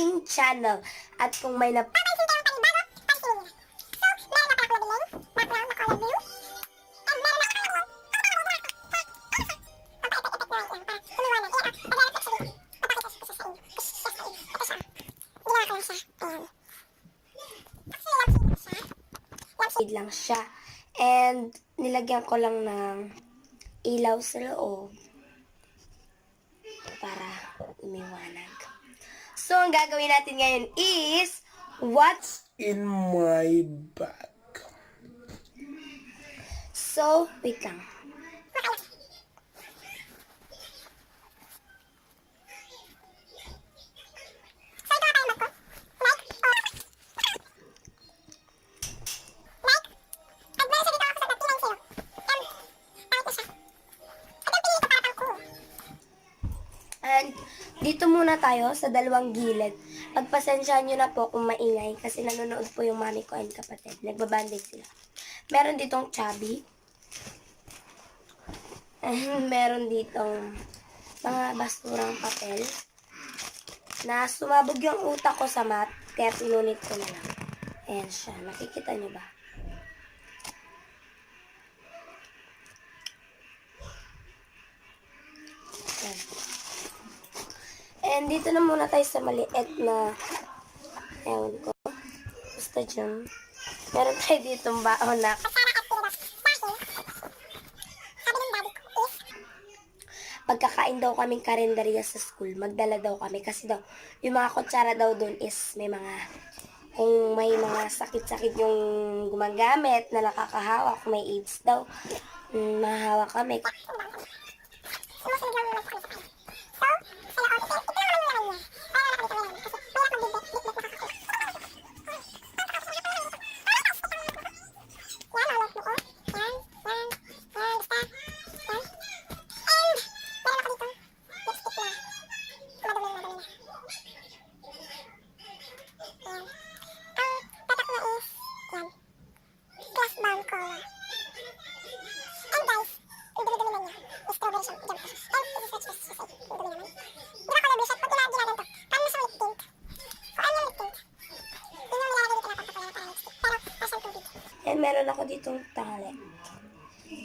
aking channel. At kung may napapansin kayong panibago, pansinin nyo. So, meron na pala ako nabiling background na color blue. And meron na ako lang siya. And nilagyan ko lang ng ilaw sa loob para umiwanag. So, ang gagawin natin ngayon is what's in my bag. So, wait lang. And dito muna tayo sa dalawang gilid. Pagpasensyahan nyo na po kung maingay kasi nanonood po yung mami ko and kapatid. Nagbabanding sila. Meron ditong chubby. And meron ditong mga basturang papel na sumabog yung utak ko sa mat kaya pinunit ko na lang. Ayan siya. Nakikita nyo ba? Ayan. And dito na muna tayo sa maliit na, ewan ko, basta dyan. Meron tayo ditong baon na. Pagkakain daw kaming karinderya sa school, magdala daw kami. Kasi daw, yung mga kutsara daw doon is may mga, kung may mga sakit-sakit yung gumagamit na nakakahawa, kung may AIDS daw, mahahawa kami. And meron ako ditong tali.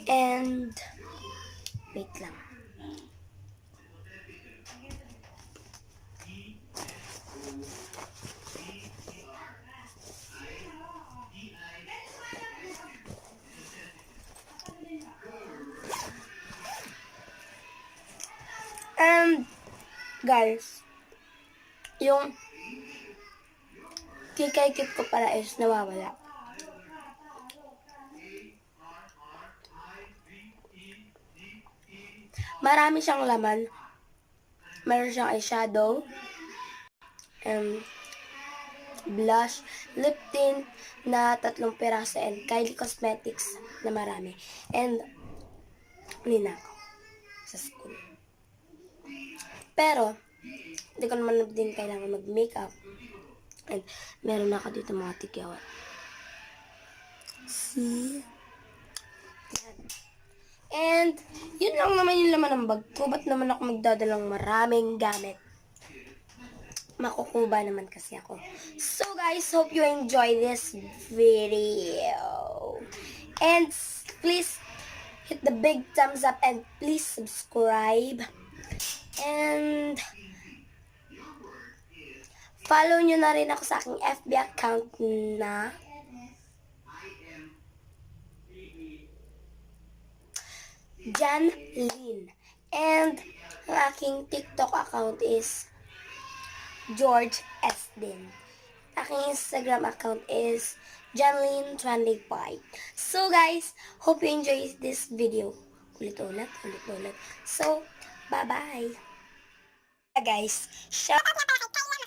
And, wait lang. And, guys, yung kikaykip ko para is nawawala. Marami siyang laman. Meron siyang eyeshadow, blush, lip tint na 3 piraso, and Kylie Cosmetics na marami. And, nina ko sa school. Pero, hindi ko naman din kailangan mag-makeup. And, meron ako dito mga tigyawat. See? And, yun lang naman yung laman ng bag ko. Ba't naman ako magdadalang maraming gamit? Makukuba naman kasi ako. So guys, hope you enjoy this video. And please hit the big thumbs up and please subscribe. And follow nyo na rin ako sa aking FB account na Janlyn. And ang aking TikTok account is George S. Din. Aking Instagram account is Janlyn25. So guys, hope you enjoy this video. Ulit-ulit. So, bye-bye. Guys, shout out na pala kay Kayla